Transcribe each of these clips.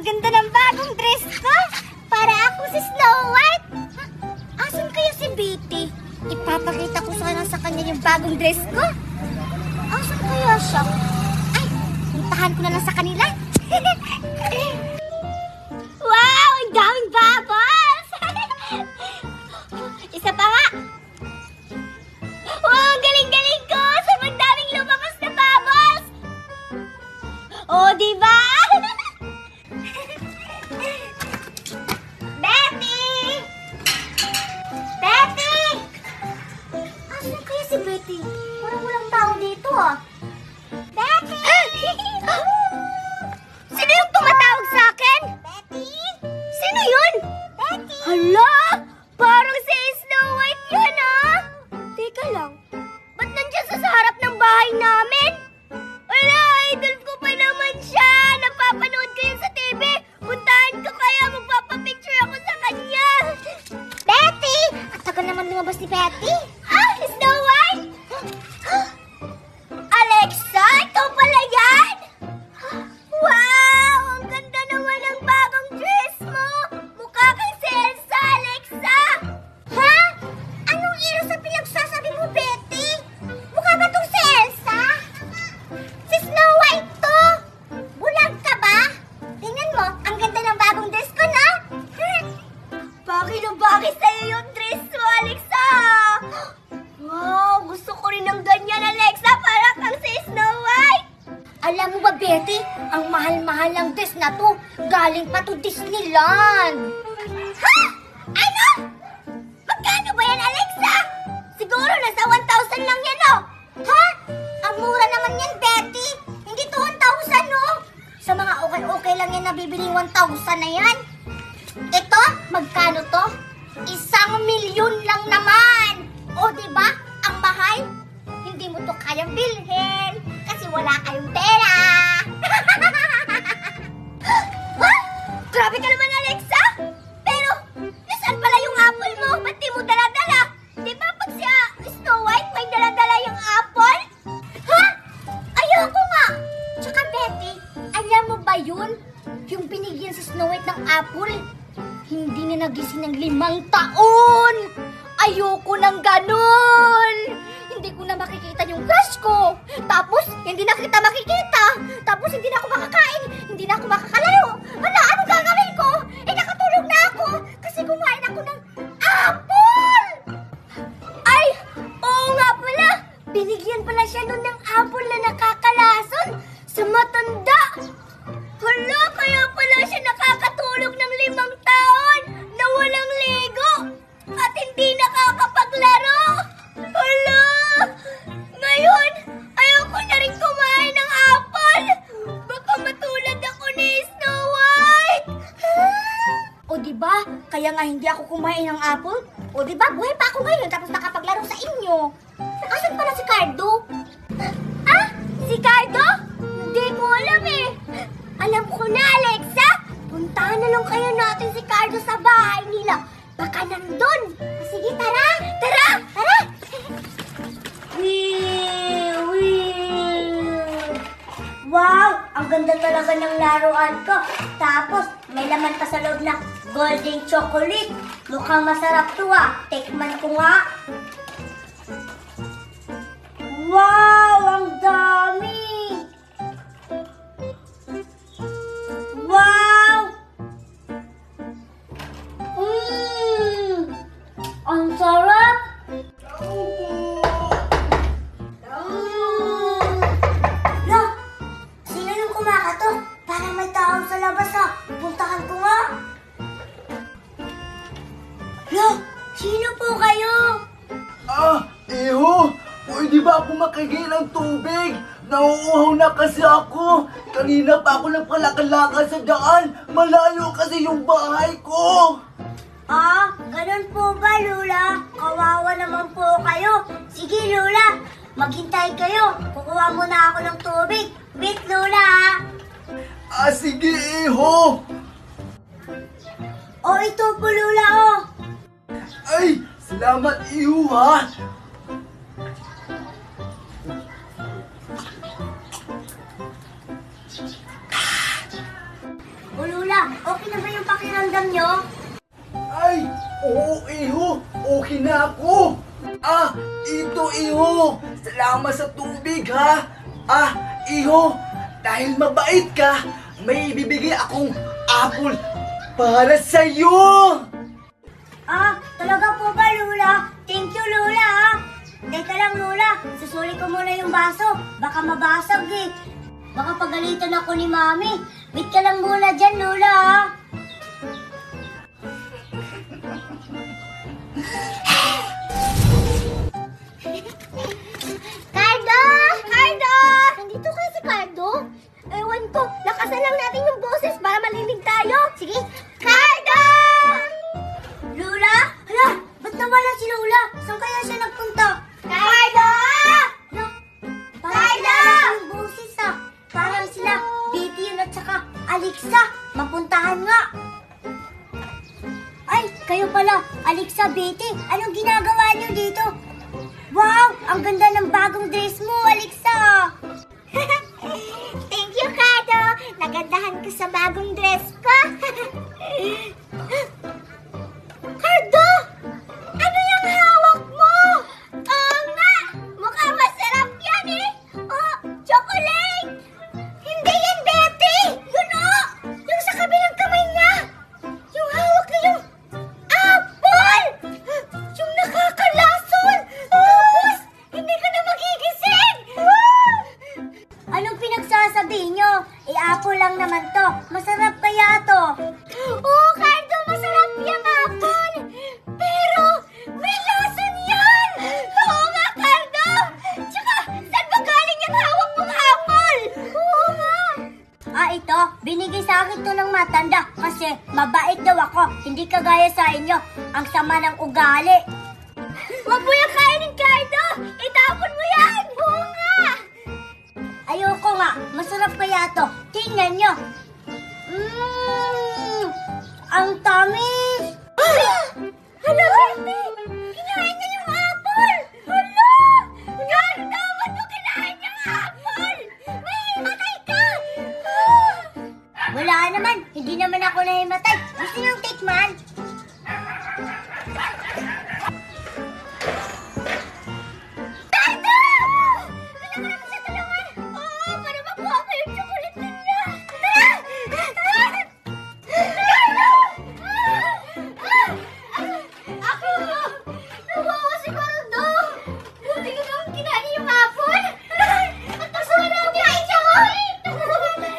ganda ng bagong dress ko! Para ako si Snow White! Asan kaya si Betty? Ipapakita ko sana sa kanya yung bagong dress ko. Asan kaya siya? Ay, puntahan ko na lang sa kanila. Wow! Ang daming bubbles! Isa pa nga! Wow! Ang galing-galing ko! Sobrang daming lumabas na bubbles! Oh, diba? Betty! Betty! Asan kaya si Betty? Parang walang tao dito ah. Betty! Sino yung tumatawag sa akin? Betty? Sino yun? Betty! Hala! Parang si Snow White yun ah! Teka lang, ba't nandiyan sa harap ng bahay namin? Wala, idol ko pa naman siya! Napapanood ko yun sa TV! Puntahan ko kaya, magpapapicture ako sa kanya! Betty! Ang tagal naman lumabas ni Betty! Ah! Snow White! Alexa! Ikaw pala yan! Wow! Ang ganda naman ng bagong dress mo! Mukha kang si Elsa, Alexa! Ha? Anong iro sa pinagsasabi mo, Betty? Mukha ba tong si Elsa? Si Snow White to! Bulag ka ba? Tingnan mo, ang ganda ng bagong dress ko, no? Bagay na bagay sa'yo yung dress mo, Alexa! Wow! Gusto ko rin ng ganyan, Alexa! Para kang si Snow White! Alam mo ba, Betty? Ang mahal-mahal ng dress na to. Galing pa to Disneyland. Ha? Ano? Magkano ba yan, Alexa? Siguro nasa 1,000 lang yan, oh. Ha? Ang mura naman yan, Betty. Hindi to 1,000, no? Sa mga okay-okay lang yan nabibili 1,000 na yan. Ito, magkano to? 1,000,000 lang naman. O, diba? Ang mahal. Hindi mo to kayang bilhin kasi wala kayong pera. Ha? Grabe ka naman, Alexa. Pero, nasaan pala yung apple mo? Ba't di mo dala-dala? Di ba pag si Snow White may dala-dala yung apple? Ha? Ayoko nga. Tsaka, Betty, alam mo ba yun? Yung binigyan si Snow White ng apple, hindi na nagising ng 5 taon. Ayoko ng ganun. Hindi ko na makikita yung crush ko. Tapos, hindi na kita makikita. Tapos, hindi na ako makakain. Hindi na ako makakalaro. Wala, ano gagawin ko? Eh, nakatulog na ako. Kasi kumain ako ng apple. Ay, oo nga pala. Binigyan pala siya nun ng apple na nakakalason sa matanda. Hala, kaya pala siya nakakatulog ng 5 taon na walang ligo at hindi nakakapaglaro. Hala! Ngayon, ayoko na rin kumain ng apple. Baka matulad ako ni Snow White. O diba? Kaya nga hindi ako kumain ng apple. O diba? Buhay pa ako ngayon tapos nakapaglaro sa inyo. Asan pala si Cardo? Ah? Si Cardo? Hindi ko alam eh. Alam ko na, Alexa. Puntahan na lang kayo natin si Cardo sa bahay nila. Baka nandun. Sige, tara! Tara! Tara! Wow! Ang ganda talaga ng laruan ko. Tapos, may laman pa sa loob na golden chocolate. Mukhang masarap to ah. Tikman ko nga. Wow! Ang dami! Wow! Ang sarap! Lo, sino yung kumakatok? Parang may tao sa labas ha. Puntahan ko nga. Lo, sino po kayo? Iho! Pwede ba ako makigil ng tubig? Nauuhaw na kasi ako. Kanina pa ako nagpalakad-lakad sa daan. Malayo kasi yung bahay ko. Ah, ganun po ba, Lola? Kawawa naman po kayo. Sige, Lola. Maghintay kayo. Kukuha muna ako ng tubig. Wait, Lola. Sige, Iho! O, ito po, Lola, oh. Ay, salamat, Iho, ha? O, Lola, okay na ba yung pakiramdam nyo? Ay, oo, iho. Okay na ako. Ito, iho. Salamat sa tubig, ha? Iho, dahil mabait ka, may ibibigay akong apple para sa'yo. Talaga po ba, Lola? Thank you, Lola, ha? Teka lang, Lola. Susuli ko muna yung baso. Baka mabasag, eh. Baka pagalitan ako ni Mami. Wait ka lang muna dyan, Lola, ha? Cardo! Cardo! Nandito kayo si Cardo? Ewan ko, lakasan lang natin yung boses para malinig tayo. Sige, Cardo! Lola? Hala, ba't nawala si Lola? Saan kaya siya nagpunta? Cardo! Hala, parang kilala ko yung boses Parang sila, Betty yun at saka Alexa. Mapuntahan nga. Ay, kayo pala, Alexa, Betty. Anong ginagawa niyo dito? Wow! Ang ganda ng bagong dress mo, Alexa! Thank you, Cardo! Nagandahan ko sa bagong dress ko! Cardo! Ano yung hawak mo? Oo nga! Mukhang masarap yan eh! Oh, chocolate! Hindi yan, Betty! Yun oh! Yung sa kabilang kamay niya! Yung hawak na yung apple! Yung nakakalason! Tapos, hindi ka na magigising! Anong pinagsasabi nyo? Apple lang naman to. Masarap kaya to? Oo, Cardo, masarap yung apple! Pero, may lason yan! Oo nga, Cardo! Tsaka, saan ba galing yung hawak mong apple? Oo nga! Ito. Binigay sa akin to ng matanda kasi mabait daw ako. Hindi kagaya sa inyo. Ang sama ng ugali. Huwag mo yung kainin, Cardo! Itapon mo yan! Oo nga! Ayoko nga. Masarap kaya to. Tingnan nyo. Ang tamis! Hala, Betty! Kinain niya yung apple! Hala! Cardo, ba't mo kinain yung apple? Mahimatay ka! Wala naman. Hindi naman ako nahimatay. Gusto niyong tikman? Cardo! Wala mo naman sa tulungan. Oo, para makuha ko yung chocolate niya. Cardo! Ako! Nawawa si Cardo! Buti ko naman kinain yung apple. At masarap na kinain siya, oh!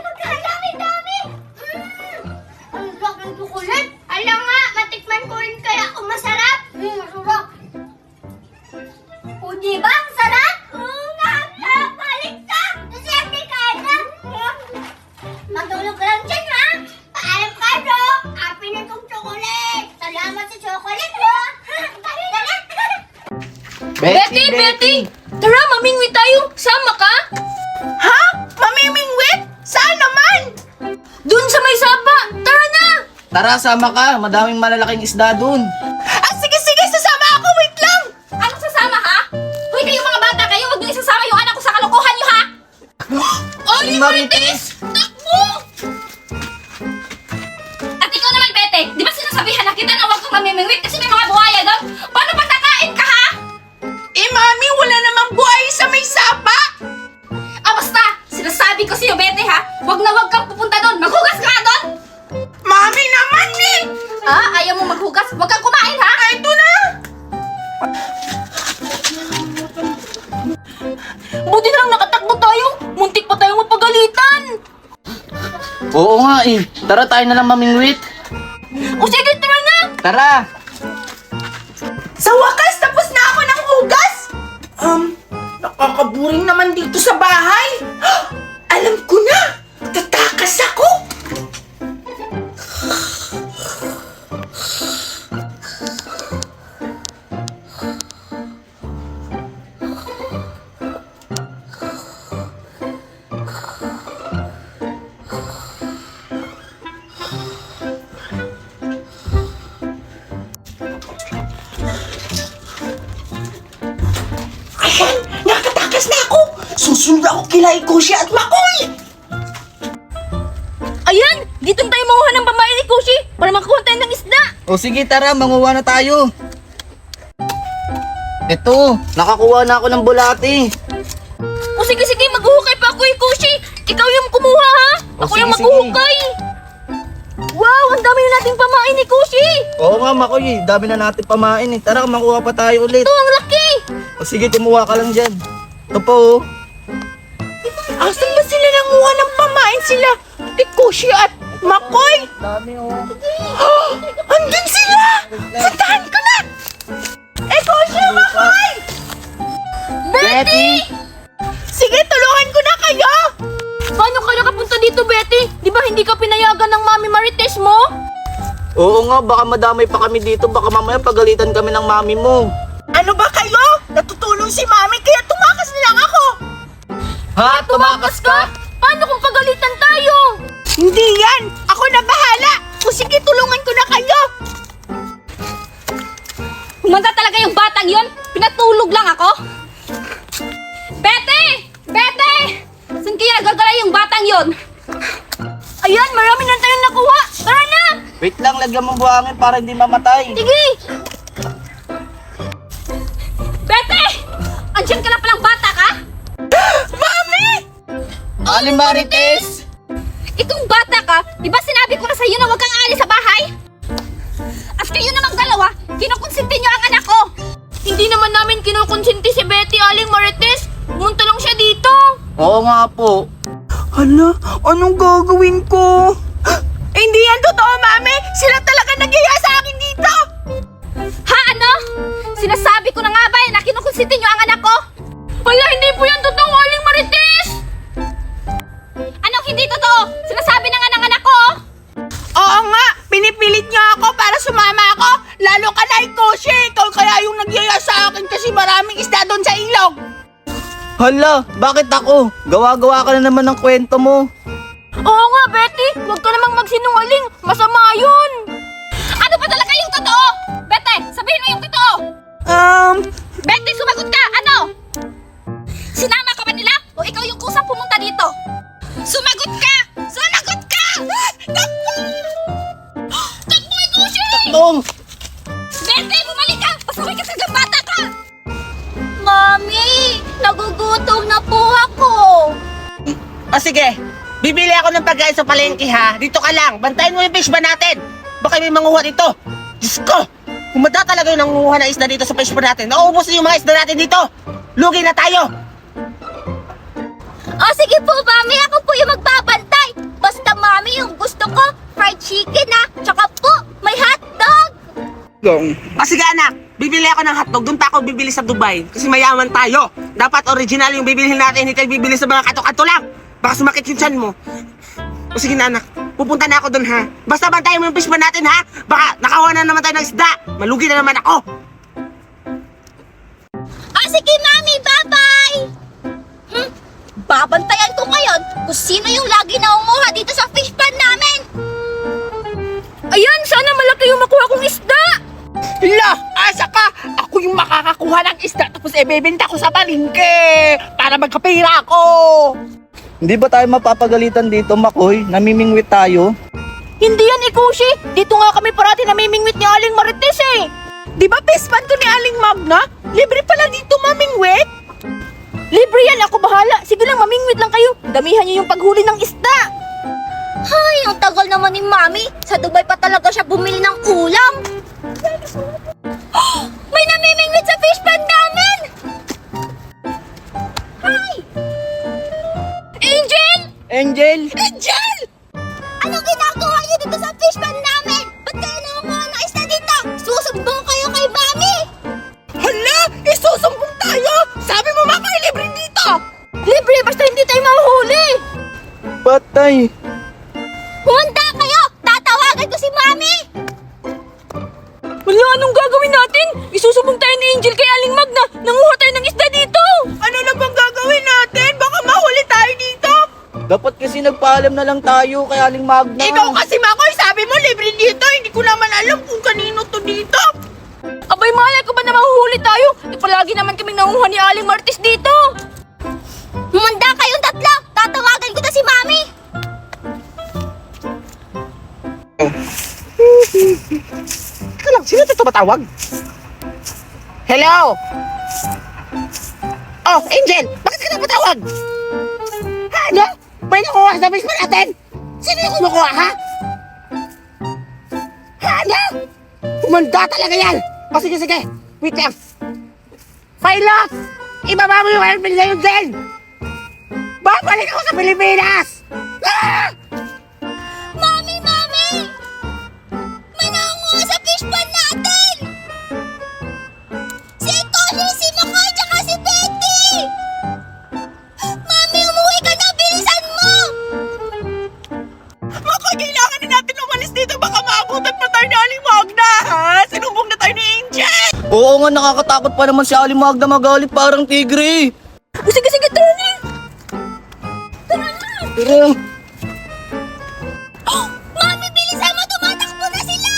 Magkadami-dami! Ang sarap ng chocolate! Alam nga, matikman ko rin kaya kung masarap! Masarap! O diba ang sarap? Oo nga, ang sarap! Alexa! Nasiyempre, Cardo! Matulog ka lang dyan, ha? Paalam, Cardo! Happy na itong chocolate! Salamat sa chocolate, ha? Dali! Betty! Tara, mamingwit tayo! Sama ka? Ha? Mamimingwit? Saan naman? Dun sa may sapa! Tara na! Tara, sama ka. Madaming malalaking isda dun. Sige, sasama ako. Wait lang. Anong sasama, ha? Hoy, kayo mga bata kayo! Huwag niyo isasama yung anak ko sa kalokohan niyo, ha? Aling Marites! Takbo! At ikaw naman, Bete! Di ba sinasabihan na kita na huwag kang mamimingwit kasi may mga buhaya doon? Paano pag nakain ka, ha? Mami, wala namang buhay sa may sapa. Basta! Sinasabi ko sa'yo, Bete, ha? Huwag na huwag kang pupunta doon! Maghugas ka nga doon! Mami naman eh. Ayaw mo maghugas? Huwag kang kumain, ha? Ito na. Buti na lang nakatakbo tayo! Muntik pa tayong mapagalitan! Oo nga eh. Tara, tayo na lang mamingwit. O sige, tara na! Tara. Sa wakas, tapos na ako ng hugas. Nakakaburing naman dito sa bahay. Alam ko na. Tatakas ako. Ayan, nakatakas na ako. Susunod ako kila Ikushi at Makoy. Ayan! Dito tayo manguha ng babae ni Kushi para makakuha tayo ng isda. O sige, tara, manguha na tayo. Ito, nakakuha na ako ng bulati. O sige, maghuhukay pa ako eh, Kushi. Ikaw yung kumuha ha. O, Ako yung sige, maghuhukay. Wow, ang dami na nating pamain ni Kushi. Oo nga, Makoy, dami na natin pamain eh. Tara, makuha pa tayo ulit. Ito, ang laki. O sige, kumuha ka lang dyan. Ito po, oh. Asan ba sila nanguha ng pamain sila? Ni Kushi at Makoy? Dami, oh. Andun sila! Puntahan ko na! Kushi, Makoy! Betty! Sige, tulungan ko na kayo! Paano ka nakapunta dito, Betty? Di ba hindi ka pinayagan ng Mami Marites mo? Oo nga, baka madamay pa kami dito. Baka mamaya pagalitan kami ng mami mo. Ano ba kayo? Natutulong si Mami kaya tumakas na lang ako! Ha? Tumakas ka? Paano kung pagalitan tayo? Hindi yan! Ako na bahala! O sige, tulungan ko na kayo! Humanda talaga yung batang yon. Pinatulog lang ako. Betty! Betty! Saan kaya nagagala yung batang yon? Ayan, marami na tayong nakuha. Tara na! Wait lang, lagyan mo buhangin para hindi mamatay. Sige! Betty! Andiyan ka na palang bata ka? Mami! Aling Marites! Itong bata ka, di ba sinabi ko na sa'yo na huwag kang aalis sa bahay? At kayo namang dalawa, kinukonsinti niyo ang anak ko. Hindi naman namin kinukonsinti si Betty, Aling Marites. Pumunta lang siya dito. Oo nga po. Hala, anong gagawin ko? Hindi yan totoo, Mami! Sila talaga nagyaya sa akin dito! Ha, ano? Sinasabi ko na nga ba na kinukonsinti niyo ang anak ko? Wala, hindi po yan totoo, Aling Marites! Anong hindi totoo? Sinasabi na nga ng anak ko. Oo nga, pinipilit niyo ako para sumama ako. Lalo ka na, Kushi. Ikaw kaya yung nagyaya sa akin kasi maraming isda doon sa ilog. Hala, bakit ako? Gawa-gawa ka na naman ng kwento mo. Oo nga, Betty. Huwag ka namang magsinungaling. Masama yun. Ano ba talaga yung totoo? Betty, sabihin mo yung totoo. Betty, sumagot ka. Ano? Sinama ka ba nila? O ikaw yung kusang pumunta dito? Sumagot ka! Sumagot ka! Takbo! Takbo, Kushi! Tong! Betty, bumalik ka! Pasaway ka sa bata ka! Mami, nagugutom na po ako. O sige, bibili ako ng pagkain sa palengke ha. Dito ka lang, bantayan mo yung fish ba natin. Baka may manguha dito. Diyos ko, kumada talaga yung nanguha na isda dito sa fish ba natin. Nauubos na yung mga isda natin dito. Lugi na tayo. O sige po, Mami. Ako po yung magbabantay. Basta, Mami, yung gusto ko, fried chicken ha. Tsaka po, may hotdog. O sige anak, bibili ako ng hotdog. Doon pa ako bibili sa Dubai. Kasi mayaman tayo. Dapat original yung bibilihin natin. Hindi tayo bibili sa mga kato-kato lang. Baka sumakit yung tiyan mo. O sige na anak, pupunta na ako doon ha. Basta bantayan mo yung fish pa natin ha. Baka nakawa na naman tayo ng isda. Malugi na naman ako. O sige, Mami. Bye-bye. Babantayan ko ngayon kung sino yung lagi nangunguha dito sa fish pan namin. Ayan, sana malaki yung makuha kong isda. Hala, asa ka? Ako yung makakakuha ng isda tapos ibebenta ko sa palengke para magkapira ako. Hindi ba tayo mapapagalitan dito, Makoy? Namimingwit tayo. Hindi yan, Kushi. Dito nga kami parati namimingwit ni Aling Marites eh. Di ba pespan to ni Aling Magna? Libre pala dito mamingwit. Libre yan, ako bahala. Sige lang, mamingwit lang kayo. Damihan niyo yung paghuli ng isda. Ay, ang tagal naman ni Mami. Sa Dubai pa talaga siya bumili ng ulam. May namimingwit sa fish pan namin! Hi! Angel! Angel! Angel! Anong ginagawa niyo dito sa fish pan namin? Ba't kayo nangunguha ng isda dito? Susumbong kayo kay Mami! Hala, isusumbong tayo. Sabi mo Mama, libre dito. Libre, basta hindi tayo mahuhuli. Patay! Humanda kayo! Tatawagan ko si Mami! Wala, anong gagawin natin? Isusumbong tayo ni Angel kay Aling Magna. Nanguha tayo ng isda dito. Ano na bang gagawin natin? Baka mahuli tayo dito. Dapat kasi nagpaalam na lang tayo kay Aling Magna. Ikaw kasi Makoy, sabi mo libre dito. Hindi ko naman alam kung kanino to dito. Abay, malay ko ba na mahuhuli tayo? Palagi naman kaming nanguha ni Aling Marites dito. Humanda kayong tatlo! Tatawagan ko na si Mami! Teka lang, sino ito tumatawag? Hello? Oh, Angel! Bakit ka napatawag? Ano? May nakuha sa basement natin? Sino yung kumukuha, ha? Ano? Umanda talaga yan! O sige, sige. Wait lang. Philo! Ibaba mo yung airbill na yun din! Babalik ako sa Pilipinas! Ah! Mami! May nangunguha sa fish pan natin! Si Tony, si Makoy, tsaka si Betty! Mami, umuwi ka na! Bilisan mo! Baka kailangan na natin umalis dito. Baka maabutan pa tayo ni Aling Magda, ha? Sinubong na tayo ni Angel! Oo nga, nakakatakot pa naman si Aling Magda magalit parang tigre. Sige, tara na. Pero, Mami, bilisan mo! Tumatakbo na sila!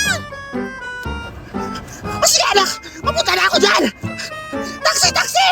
O sige, anak! Mapunta na ako dyan! Taxi!